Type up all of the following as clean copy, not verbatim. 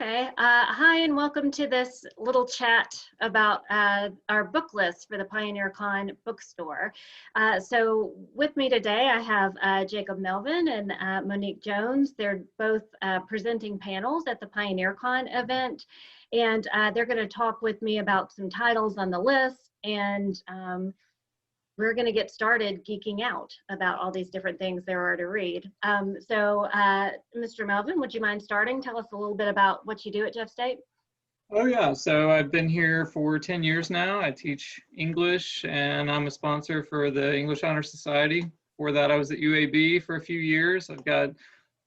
Okay. Hi, and welcome to this little chat about our book list for the PioneerCon bookstore. So with me today, I have Jacob Melvin and Monique Jones. They're both presenting panels at the PioneerCon event, and they're going to talk with me about some titles on the list, and we're going to get started geeking out about all these different things there are to read. Mr. Melvin, would you mind starting? Tell us a little bit about what you do at Jeff State. Oh yeah, so I've been here for 10 years now. I teach English and I'm a sponsor for the English Honor Society. Before that, I was at UAB for a few years. I've got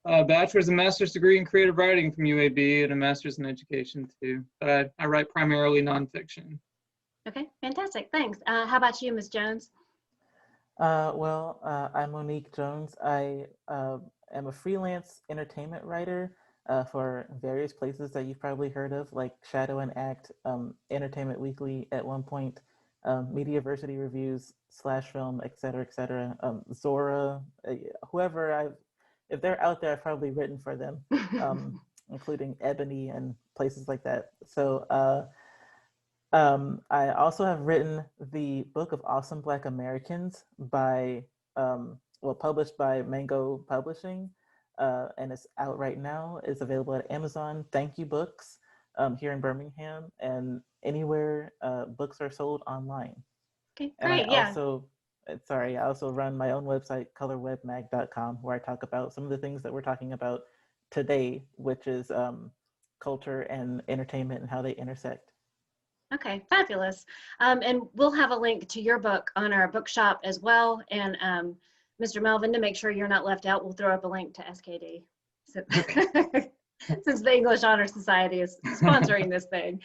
a bachelor's and master's degree in creative writing from UAB and a master's in education too. But I write primarily nonfiction. Okay, fantastic, thanks. How about you, Ms. Jones? I'm Monique Jones. I am a freelance entertainment writer for various places that you've probably heard of, like Shadow and Act, Entertainment Weekly at one point, Mediaversity Reviews, Slash Film, etc., etc. Zora, if they're out there, I've probably written for them, including Ebony and places like that. So I also have written the Book of Awesome Black Americans published by Mango Publishing, and it's out right now. It's available at Amazon, Thank You Books, here in Birmingham, and anywhere books are sold online. Okay, great, and I also run my own website, colorwebmag.com, where I talk about some of the things that we're talking about today, which is culture and entertainment and how they intersect. Okay, fabulous. And we'll have a link to your book on our bookshop as well. And Mr. Melvin, to make sure you're not left out, we'll throw up a link to SKD. So, since the English Honor Society is sponsoring this thing.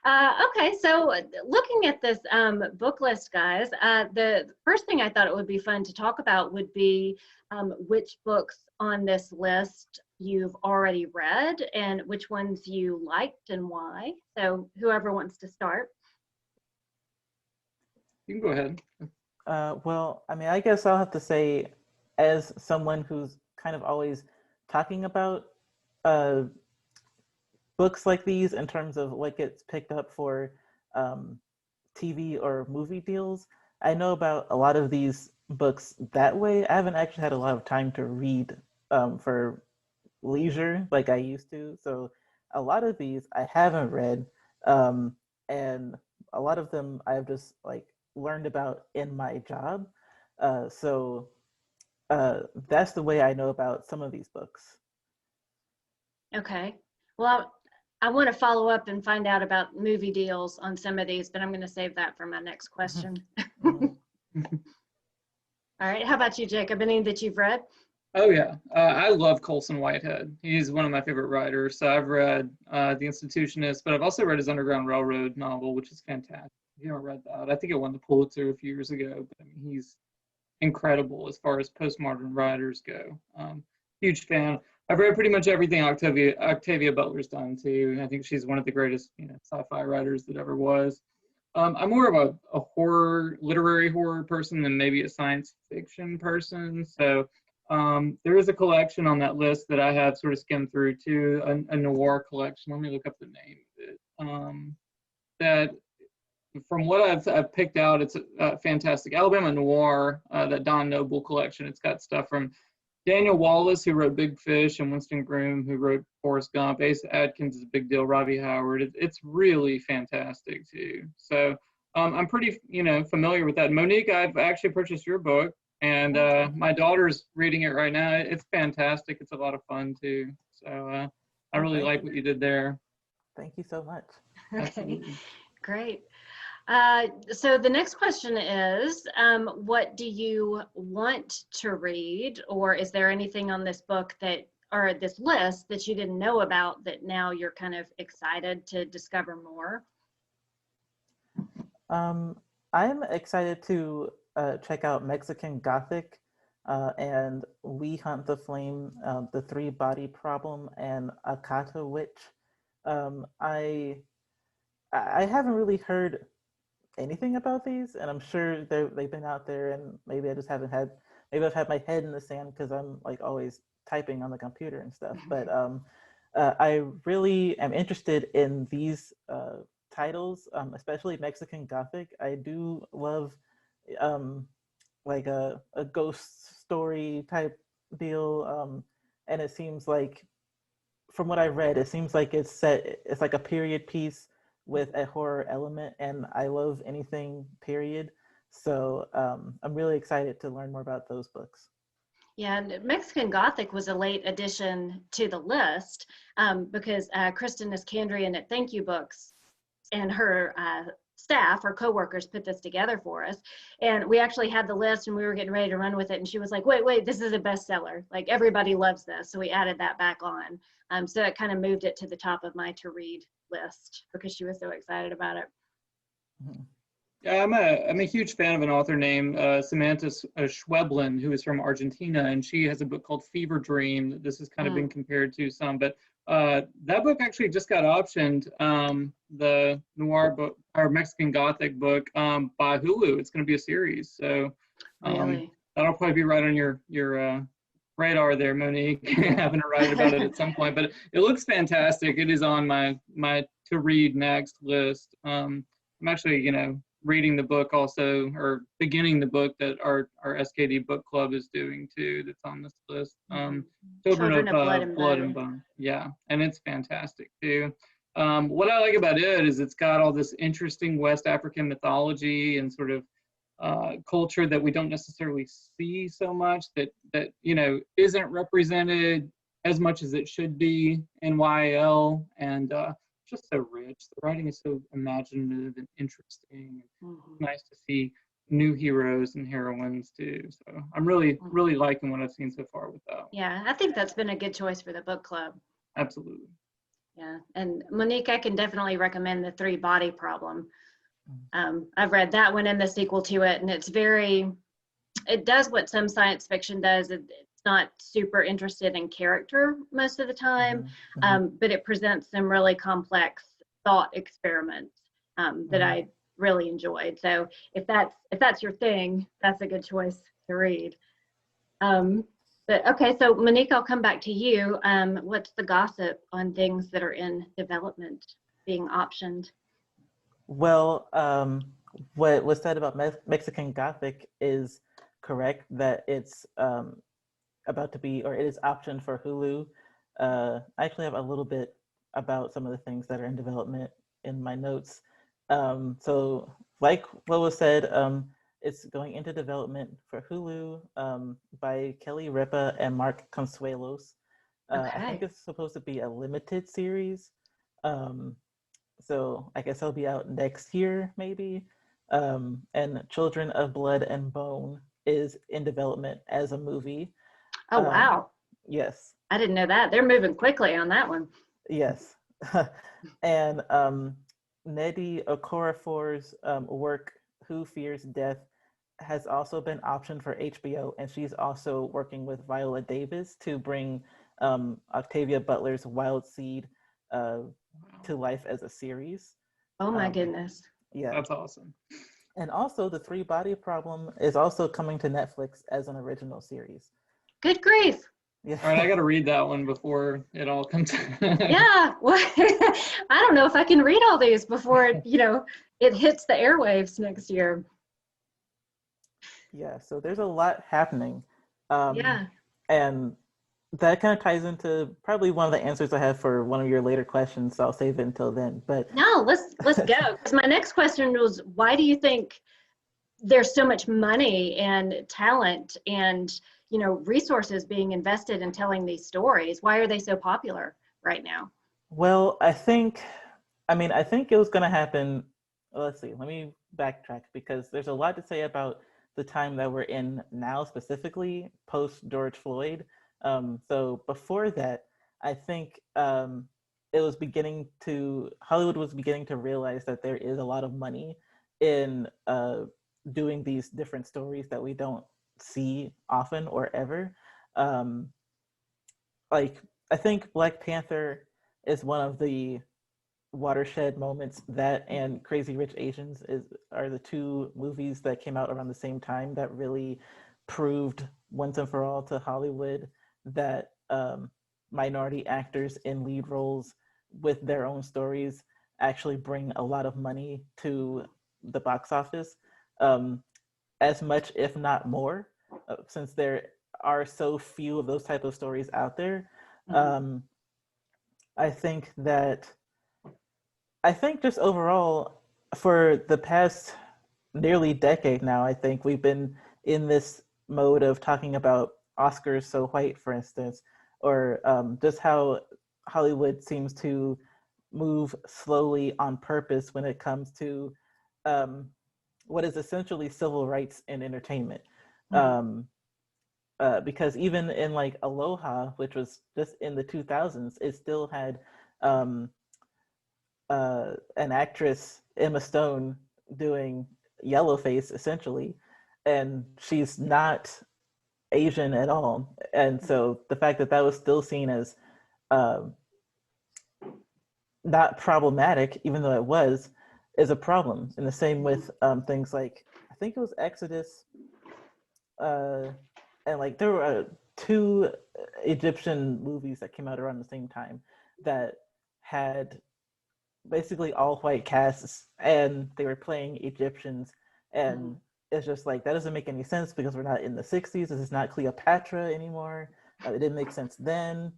Okay, so looking at this book list, guys, the first thing I thought it would be fun to talk about would be which books on this list you've already read and which ones you liked and why. So whoever wants to start. You can go ahead. I guess I'll have to say, as someone who's kind of always talking about books like these in terms of what gets picked up for TV or movie deals, I know about a lot of these books that way. I haven't actually had a lot of time to read for leisure like I used to. So a lot of these I haven't read, and a lot of them I've just learned about in my job. So that's the way I know about some of these books. Okay. Well, I want to follow up and find out about movie deals on some of these, but I'm going to save that for my next question. All right. How about you, Jacob? Any that you've read? Oh yeah, I love Colson Whitehead. He's one of my favorite writers. So I've read The Institutionist, but I've also read his Underground Railroad novel, which is fantastic. If you haven't read that, I think it won the Pulitzer a few years ago. But I mean, he's incredible as far as postmodern writers go. Huge fan. I've read pretty much everything Octavia Butler's done too. I think she's one of the greatest, sci-fi writers that ever was. I'm more of a literary horror person than maybe a science fiction person. So there is a collection on that list that I have sort of skimmed through too, a noir collection. Let me look up the name of it. That, from what I've picked out, it's a fantastic Alabama noir, that Don Noble collection. It's got stuff from Daniel Wallace, who wrote Big Fish, and Winston Groom, who wrote Forrest Gump. Asa Atkins is a big deal. Robbie Howard. It's really fantastic too. So I'm pretty, familiar with that. Monique, I've actually purchased your book, and my daughter's reading it right now. It's fantastic. It's a lot of fun too. So I really like what you did there. Thank you so much. Okay, Absolutely. Great. So the next question is, what do you want to read, or is there anything on this book or this list that you didn't know about that now you're kind of excited to discover more? I'm excited to check out Mexican Gothic and We Hunt the Flame, The Three Body Problem, and Akata Witch. I haven't really heard anything about these, and I'm sure they've been out there, and maybe I just haven't had, maybe I've had my head in the sand because I'm always typing on the computer and stuff. But I really am interested in these titles, especially Mexican Gothic. I do love um, like a ghost story type deal, and it seems like, from what I read, it seems like it's like a period piece with a horror element, and I love anything period. So I'm really excited to learn more about those books. Yeah, and Mexican Gothic was a late addition to the list because Kristen Iskandrian at Thank You Books and her staff or coworkers put this together for us. And we actually had the list and we were getting ready to run with it. And she was like, wait, this is a bestseller. Like everybody loves this. So we added that back on. So it kind of moved it to the top of my to read list because she was so excited about it. Mm-hmm. Yeah, I'm a huge fan of an author named Samantha Schweblin, who is from Argentina, and she has a book called Fever Dream. This has kind of been compared to some, but that book actually just got optioned, the noir book or Mexican Gothic book by Hulu. It's going to be a series, so Really? that'll probably be right on your radar there, Monique. Having to write about it at some point, but it looks fantastic. It is on my to read next list. I'm actually, reading the book also, or beginning the book that our SKD book club is doing too, that's on this list. Children of Blood and Bone. Yeah, and it's fantastic too. What I like about it is it's got all this interesting West African mythology and sort of culture that we don't necessarily see so much, that isn't represented as much as it should be in YL, and just so rich. The writing is so imaginative and interesting. It's nice to see new heroes and heroines too. So I'm really liking what I've seen so far with that. Yeah, I think that's been a good choice for the book club. Absolutely. Yeah, and Monique, I can definitely recommend The Three Body Problem. I've read that one and the sequel to it, and it does what some science fiction does. It's not super interested in character most of the time, but it presents some really complex thought experiments that I really enjoyed. So if that's your thing, that's a good choice to read. But okay, so Monique, I'll come back to you. What's the gossip on things that are in development being optioned? Well, what was said about Mexican Gothic is correct, that it's about to be, or it is optioned for Hulu. I actually have a little bit about some of the things that are in development in my notes. So like what was said, it's going into development for Hulu by Kelly Ripa and Mark Consuelos. I think it's supposed to be a limited series. So I guess it'll be out next year, maybe. And Children of Blood and Bone is in development as a movie. Oh, wow. Yes. I didn't know that. They're moving quickly on that one. Yes. And Nnedi Okorafor's work, Who Fears Death, has also been optioned for HBO, and she's also working with Viola Davis to bring Octavia Butler's Wild Seed to life as a series. Oh my goodness. Yeah. That's awesome. And also The Three Body Problem is also coming to Netflix as an original series. Good grief. Yeah. All right, I got to read that one before it all comes. Yeah. Well, I don't know if I can read all these before it hits the airwaves next year. Yeah, so there's a lot happening. Yeah. And that kind of ties into probably one of the answers I have for one of your later questions, so I'll save it until then. But no, let's go. Because my next question was, why do you think there's so much money and talent and resources being invested in telling these stories? Why are they so popular right now? Well, I think it was going to happen. Let's see, let me backtrack, because there's a lot to say about the time that we're in now, specifically post George Floyd. So before that, I think Hollywood was beginning to realize that there is a lot of money in doing these different stories that we don't see often or ever. Like, I think Black Panther is one of the watershed moments. That and Crazy Rich Asians are the two movies that came out around the same time that really proved once and for all to Hollywood that minority actors in lead roles with their own stories actually bring a lot of money to the box office, as much, if not more, since there are so few of those type of stories out there. I think just overall, for the past nearly decade now, I think we've been in this mode of talking about Oscars so white, for instance, or just how Hollywood seems to move slowly on purpose when it comes to what is essentially civil rights in entertainment. Because even in like Aloha, which was just in the 2000s, it still had an actress, Emma Stone, doing yellowface essentially, and she's not Asian at all. And so the fact that that was still seen as not problematic, even though it was, is a problem. And the same with things like, I think it was Exodus, and like there were two Egyptian movies that came out around the same time that had basically all white casts, and they were playing Egyptians, and it's just like, that doesn't make any sense because we're not in the 60s. This is not Cleopatra anymore. It didn't make sense then.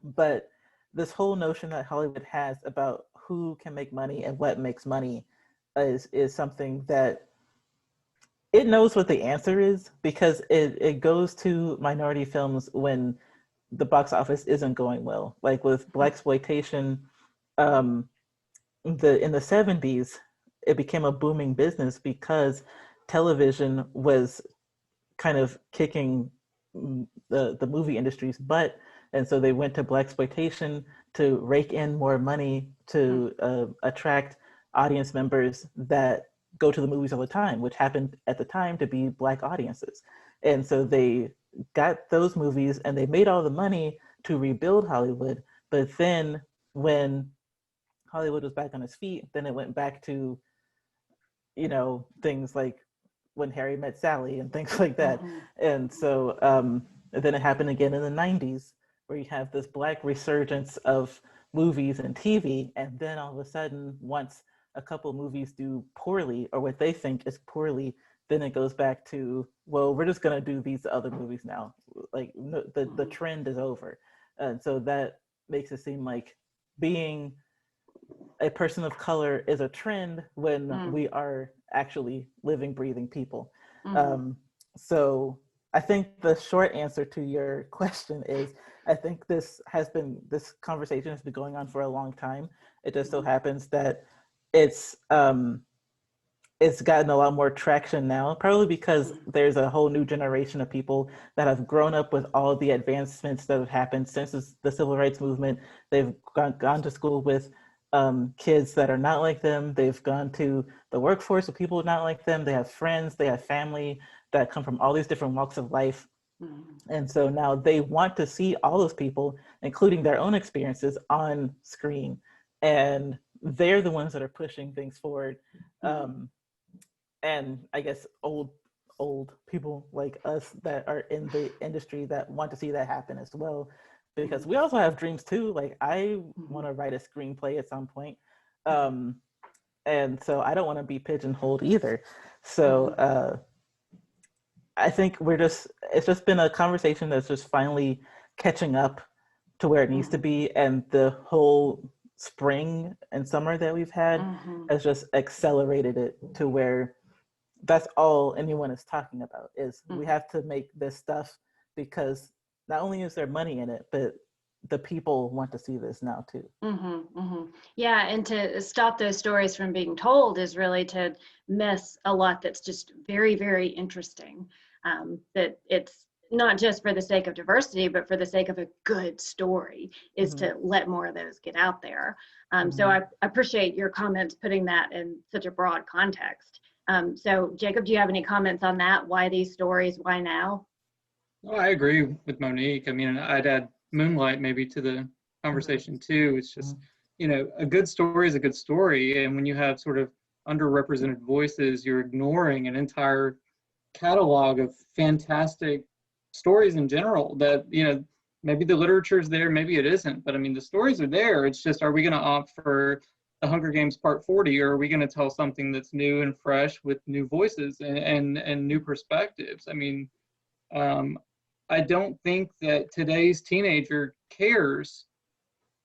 But this whole notion that Hollywood has about who can make money and what makes money is something that it knows what the answer is, because it goes to minority films when the box office isn't going well. Like with blaxploitation, in the 70s, it became a booming business because television was kind of kicking the movie industry's butt, and so they went to blaxploitation to rake in more money to attract audience members that go to the movies all the time, which happened at the time to be Black audiences. And so they got those movies and they made all the money to rebuild Hollywood. But then when Hollywood was back on its feet, then it went back to, things like When Harry Met Sally and things like that. And so then it happened again in the 90s, where you have this Black resurgence of movies and TV. And then all of a sudden, once a couple movies do poorly, or what they think is poorly, then it goes back to, well, we're just going to do these other movies now. Like the trend is over. And so that makes it seem like being a person of color is a trend when we are actually living, breathing people. So I think the short answer to your question is, I think this conversation has been going on for a long time. It just so happens that it's gotten a lot more traction now, probably because there's a whole new generation of people that have grown up with all of the advancements that have happened since the civil rights movement. They've gone to school with kids that are not like them. They've gone to the workforce with people not like them. They have friends, they have family that come from all these different walks of life. And so now they want to see all those people, including their own experiences, on screen. And they're the ones that are pushing things forward. And I guess old people like us that are in the industry that want to see that happen as well, because we also have dreams too. Like, I want to write a screenplay at some point, and so I don't want to be pigeonholed either. So I think it's just been a conversation that's just finally catching up to where it needs to be, and the whole spring and summer that we've had has just accelerated it to where that's all anyone is talking about is we have to make this stuff, because not only is there money in it, but the people want to see this now too. Yeah, and to stop those stories from being told is really to miss a lot that's just very, very interesting. That it's not just for the sake of diversity, but for the sake of a good story, is to let more of those get out there. So I appreciate your comments putting that in such a broad context. So Jacob, do you have any comments on that? Why these stories? Why now? Well, I agree with Monique. I mean, I'd add Moonlight maybe to the conversation too. It's just, a good story is a good story. And when you have sort of underrepresented voices, you're ignoring an entire catalog of fantastic stories in general that, maybe the literature is there, maybe it isn't, but I mean, the stories are there. It's just, are we going to opt for the Hunger Games Part 40, or are we going to tell something that's new and fresh with new voices and new perspectives? I mean, I don't think that today's teenager cares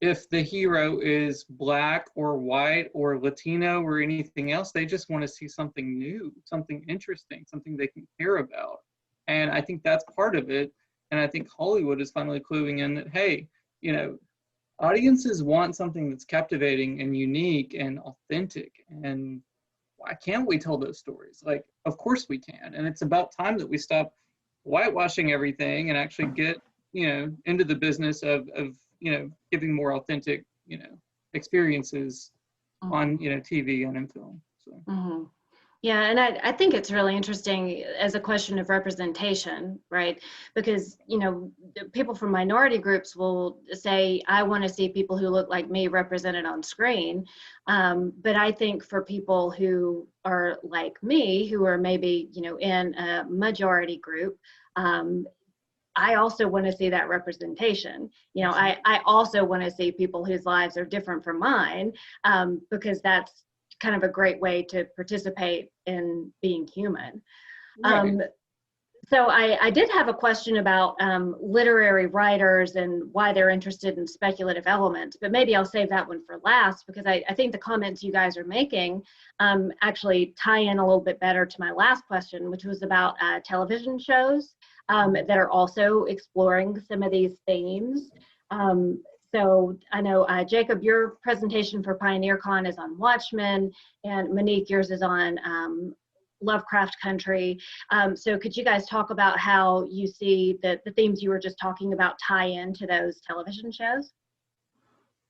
if the hero is Black or white or Latino or anything else. They just want to see something new, something interesting, something they can care about. And I think that's part of it. And I think Hollywood is finally cluing in that, hey, you know, audiences want something that's captivating and unique and authentic. And why can't we tell those stories? Like, of course we can. And it's about time that we stop whitewashing everything and actually get, you know, into the business of you know, giving more authentic, you know, experiences on, you know, TV and in film. So. Mm-hmm. Yeah, and I think it's really interesting as a question of representation, right? Because, you know, people from minority groups will say, I want to see people who look like me represented on screen. But I think for people who are like me, who are maybe, you know, in a majority group, I also want to see that representation. You know, I also want to see people whose lives are different from mine, because that's kind of a great way to participate in being human. Right. So I did have a question about literary writers and why they're interested in speculative elements, but maybe I'll save that one for last, because I think the comments you guys are making actually tie in a little bit better to my last question, which was about television shows that are also exploring some of these themes. So I know, Jacob, your presentation for PioneerCon is on Watchmen, and Monique, yours is on Lovecraft Country. So could you guys talk about how you see the themes you were just talking about tie into those television shows?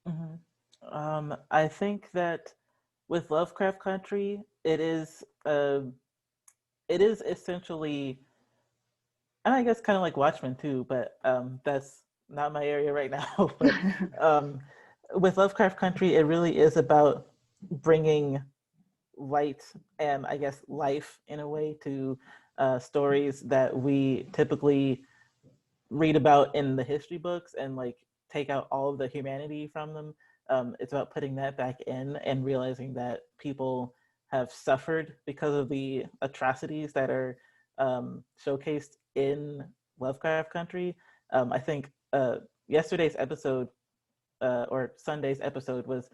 Mm-hmm. I think that with Lovecraft Country, it is essentially, and I guess kind of like Watchmen too, but that's not my area right now. But with Lovecraft Country, it really is about bringing light and I guess life in a way to stories that we typically read about in the history books and like take out all of the humanity from them. It's about putting that back in and realizing that people have suffered because of the atrocities that are showcased in Lovecraft Country. I think yesterday's episode or Sunday's episode was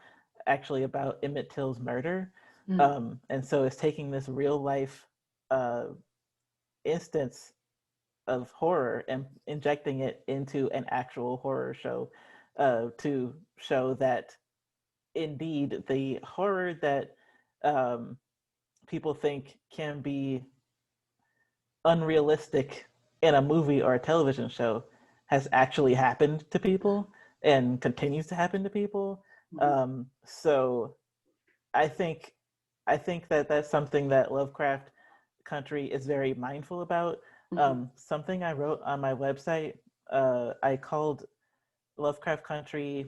actually about Emmett Till's murder. And so it's taking this real life instance of horror and injecting it into an actual horror show to show that indeed the horror that people think can be unrealistic in a movie or a television show has actually happened to people and continues to happen to people. So I think that that's something that Lovecraft Country is very mindful about. Something I wrote on my website, I called Lovecraft Country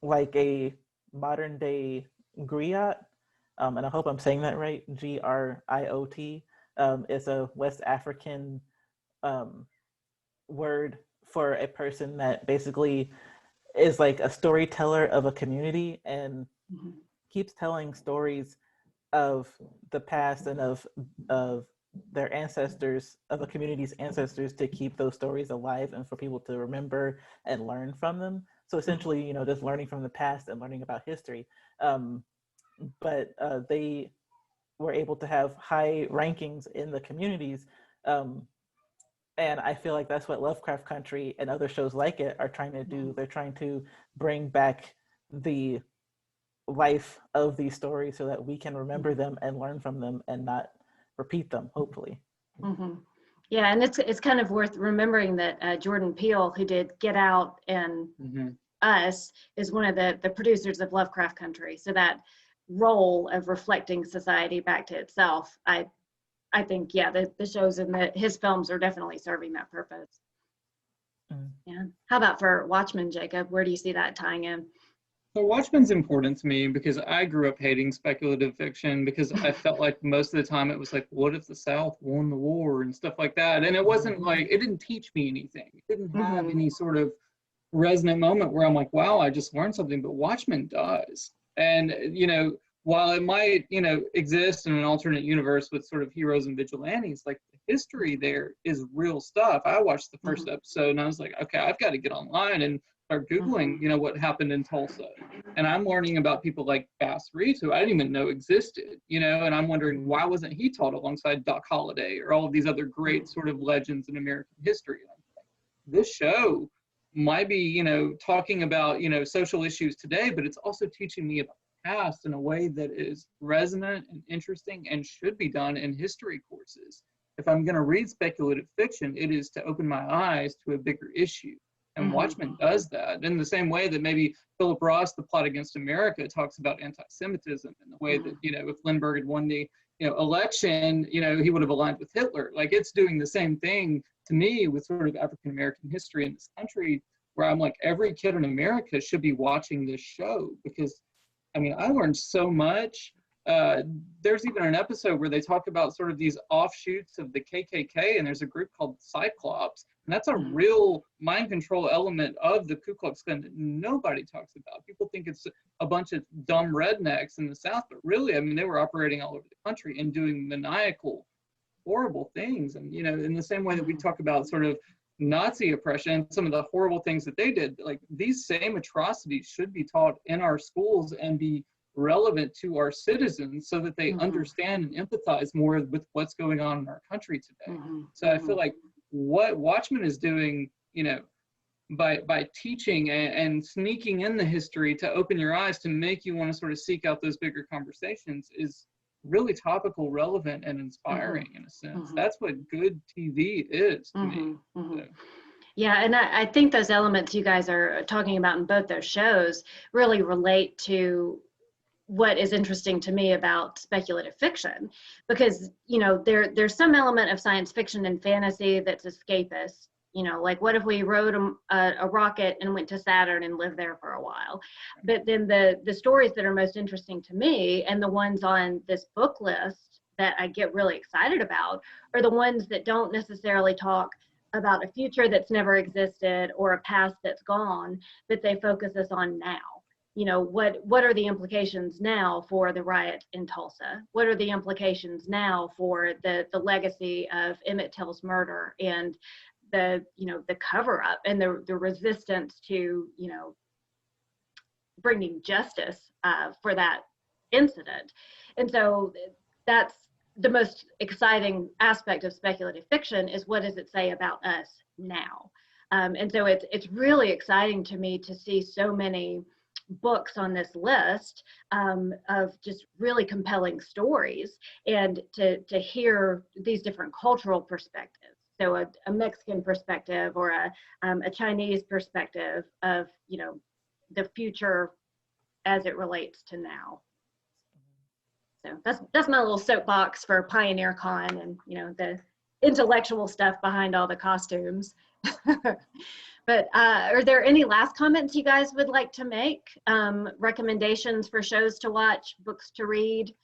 like a modern day griot, and I hope I'm saying that right, Griot. It's a West African word for a person that basically is like a storyteller of a community and keeps telling stories of the past and of their ancestors, of a community's ancestors, to keep those stories alive and for people to remember and learn from them. So essentially, you know, just learning from the past and learning about history. But they were able to have high rankings in the communities. And I feel like that's what Lovecraft Country and other shows like it are trying to do. They're trying to bring back the life of these stories so that we can remember them and learn from them and not repeat them, hopefully. Yeah, and it's kind of worth remembering that Jordan Peele, who did Get Out and Us, is one of the producers of Lovecraft Country. So that role of reflecting society back to itself, I think, yeah, the shows and his films are definitely serving that purpose. Yeah. How about for Watchmen, Jacob? Where do you see that tying in? So Watchmen's important to me because I grew up hating speculative fiction because I felt like most of the time it was like, what if the South won the war and stuff like that? And it wasn't like, it didn't teach me anything. It didn't have any sort of resonant moment where I'm like, wow, I just learned something, but Watchmen does. And, while it might, exist in an alternate universe with sort of heroes and vigilantes, like the history there is real stuff. I watched the first episode and I was like, okay, I've got to get online and start Googling, what happened in Tulsa. And I'm learning about people like Bass Reeves, who I didn't even know existed, and I'm wondering, why wasn't he taught alongside Doc Holliday or all of these other great sort of legends in American history? And I'm like, this show might be, talking about, social issues today, but it's also teaching me about the past in a way that is resonant and interesting and should be done in history courses. If I'm going to read speculative fiction, it is to open my eyes to a bigger issue. And Watchmen does that in the same way that maybe Philip Ross, The Plot Against America, talks about anti-Semitism in the way that, if Lindbergh had won the, election, he would have aligned with Hitler. Like, it's doing the same thing to me with sort of African-American history in this country, where I'm like, every kid in America should be watching this show, because, I learned so much. There's even an episode where they talk about sort of these offshoots of the KKK, and there's a group called Cyclops, and that's a real mind control element of the Ku Klux Klan that nobody talks about. People think it's a bunch of dumb rednecks in the South, but really, they were operating all over the country and doing maniacal, horrible things. And, in the same way that we talk about sort of Nazi oppression and some of the horrible things that they did, like, these same atrocities should be taught in our schools and be relevant to our citizens so that they understand and empathize more with what's going on in our country today. So I feel like what Watchmen is doing, by teaching and sneaking in the history to open your eyes, to make you want to sort of seek out those bigger conversations, is really topical, relevant, and inspiring in a sense. That's what good TV is to me. So. Yeah, and I think those elements you guys are talking about in both those shows really relate to what is interesting to me about speculative fiction, because there's some element of science fiction and fantasy that's escapist. Like, what if we rode a rocket and went to Saturn and lived there for a while? But then the stories that are most interesting to me, and the ones on this book list that I get really excited about, are the ones that don't necessarily talk about a future that's never existed or a past that's gone, but they focus us on now. What are the implications now for the riot in Tulsa? What are the implications now for the legacy of Emmett Till's murder, and the cover up and the resistance to bringing justice for that incident? And so that's the most exciting aspect of speculative fiction, is what does it say about us now? And so it's really exciting to me to see so many books on this list of just really compelling stories, and to hear these different cultural perspectives. So a Mexican perspective, or a Chinese perspective of the future as it relates to now. So that's my little soapbox for Pioneer Con, and the intellectual stuff behind all the costumes. But are there any last comments you guys would like to make? Recommendations for shows to watch, books to read,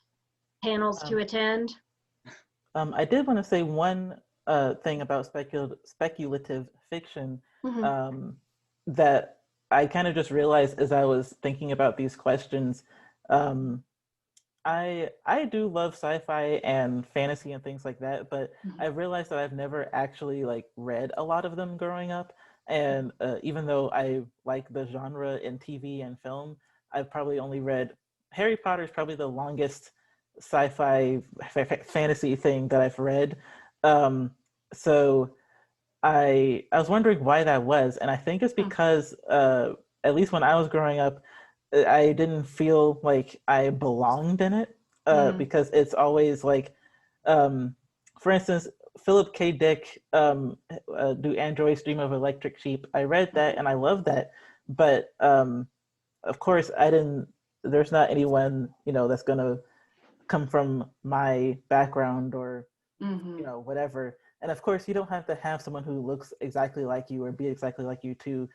panels to attend? I did want to say one thing about speculative fiction that I kind of just realized as I was thinking about these questions. I do love sci-fi and fantasy and things like that, but I realized that I've never actually read a lot of them growing up. And even though I like the genre in TV and film, I've probably only read Harry Potter is probably the longest sci-fi fantasy thing that I've read. So I was wondering why that was, and I think it's because at least when I was growing up, I didn't feel like I belonged in it because it's always like, for instance, Philip K. Dick, Do Androids Dream of Electric Sheep? I read that and I loved that, but of course there's not anyone, that's gonna come from my background or, whatever. And of course you don't have to have someone who looks exactly like you or be exactly like you to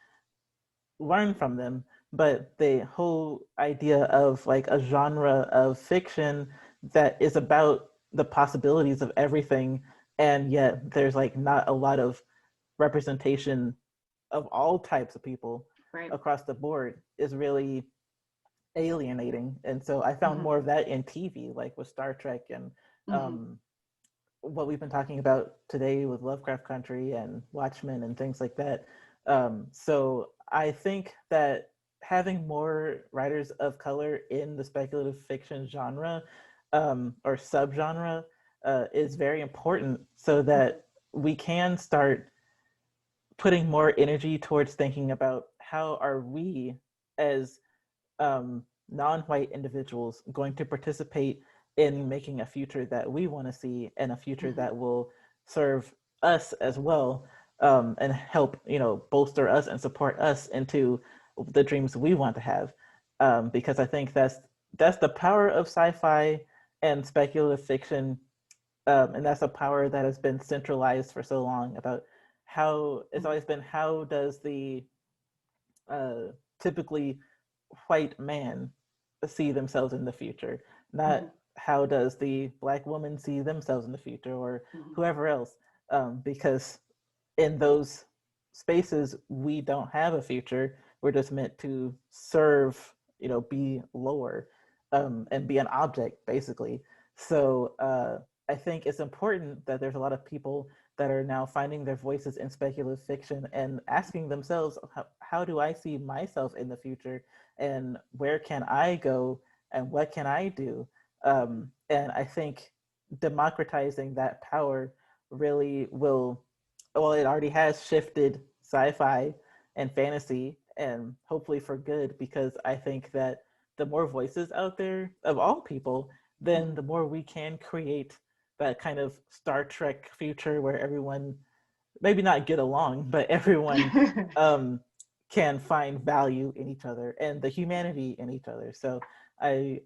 learn from them. But the whole idea of a genre of fiction that is about the possibilities of everything, and yet there's not a lot of representation of all types of people Right. across the board is really alienating. And so I found more of that in TV, like with Star Trek and what we've been talking about today with Lovecraft Country and Watchmen and things like that. So I think that having more writers of color in the speculative fiction genre or subgenre is very important, so that we can start putting more energy towards thinking about how are we as non-white individuals going to participate in making a future that we want to see, and a future that will serve us as well, and help, you know, bolster us and support us into the dreams we want to have. Because I think that's the power of sci-fi and speculative fiction, and that's a power that has been centralized for so long. About how it's always been, how does the typically white man see themselves in the future, not how does the Black woman see themselves in the future, or whoever else, because in those spaces we don't have a future. We're just meant to serve, you know, be lower, and be an object basically. So I think it's important that there's a lot of people that are now finding their voices in speculative fiction and asking themselves, how do I see myself in the future, and where can I go, and what can I do? And I think democratizing that power really will, well, it already has shifted sci-fi and fantasy, and hopefully for good, because I think that the more voices out there of all people, then the more we can create that kind of Star Trek future where everyone maybe not get along, but everyone can find value in each other and the humanity in each other. So I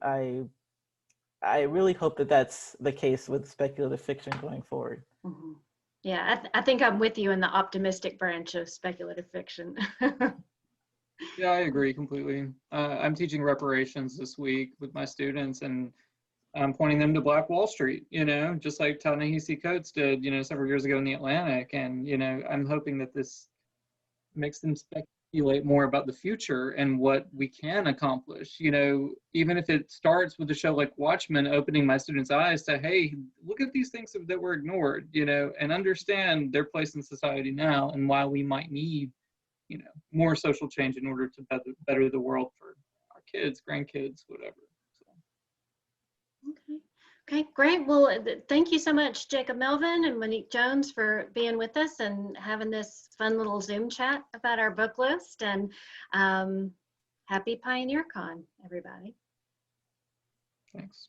really hope that that's the case with speculative fiction going forward. Yeah, I think I'm with you in the optimistic branch of speculative fiction. Yeah, I agree completely. I'm teaching reparations this week with my students, and I'm pointing them to Black Wall Street, you know, just like Ta-Nehisi Coates did, you know, several years ago in the Atlantic. And, you know, I'm hoping that this makes them speculate more about the future and what we can accomplish. You know, even if it starts with a show like Watchmen, opening my students' eyes to, hey, look at these things that were ignored, you know, and understand their place in society now, and why we might need, you know, more social change in order to better the world for our kids, grandkids, whatever. Okay, great. Well, thank you so much, Jacob Melvin and Monique Jones, for being with us and having this fun little Zoom chat about our book list. And happy PioneerCon, everybody. Thanks.